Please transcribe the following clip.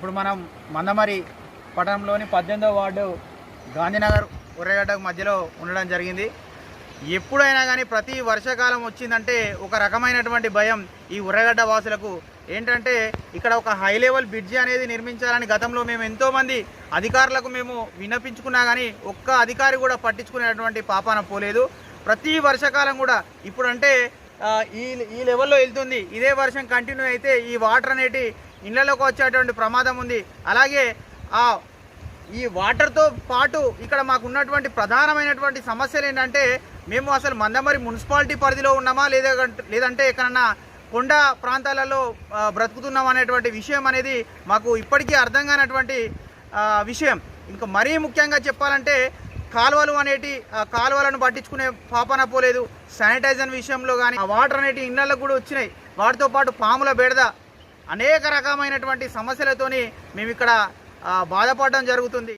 ఇప్పుడు మనం మందమరి పట్టణంలోని 18వ వార్డు గాంధీనగర్ ఉర్రగడ్డ మధ్యలో ఉండడం జరిగింది. ఎప్పుడైనా కానీ ప్రతి వర్షాకాలం వచ్చిందంటే ఒక రకమైనటువంటి భయం ఈ ఉర్రగడ్డ వాసులకు. ఏంటంటే ఇక్కడ ఒక హై లెవెల్ బ్రిడ్జి అనేది నిర్మించాలని గతంలో మేము ఎంతోమంది అధికారులకు మేము విన్నపించుకున్నా కానీ ఒక్క అధికారి కూడా పట్టించుకునేటువంటి పాపాన పోలేదు. ప్రతి వర్షాకాలం కూడా ఇప్పుడంటే ఈ లెవెల్లో వెళ్తుంది. ఇదే వర్షం కంటిన్యూ అయితే ఈ వాటర్ అనేటి ఇళ్లలోకి వచ్చేటువంటి ప్రమాదం ఉంది. అలాగే ఈ వాటర్తో పాటు ఇక్కడ మాకు ఉన్నటువంటి ప్రధానమైనటువంటి సమస్యలు ఏంటంటే మేము అసలు మందమరి మున్సిపాలిటీ పరిధిలో ఉన్నామా లేదంటే ఎక్కడన్నా కొండ ప్రాంతాలలో బ్రతుకుతున్నాం అనేటువంటి విషయం అనేది మాకు ఇప్పటికీ అర్థం కానటువంటి విషయం. ఇంకా మరీ ముఖ్యంగా చెప్పాలంటే కాలువలు అనేటి కాలువలను పట్టించుకునే పాపన పోలేదు. శానిటైజర్ విషయంలో కానీ ఆ వాటర్ అనేటి ఇళ్లకు కూడా వచ్చినాయి. వాటితో పాటు పాముల బెడద అనేక రకమైనటువంటి సమస్యలతోని మేము ఇక్కడ బాధపడడం జరుగుతుంది.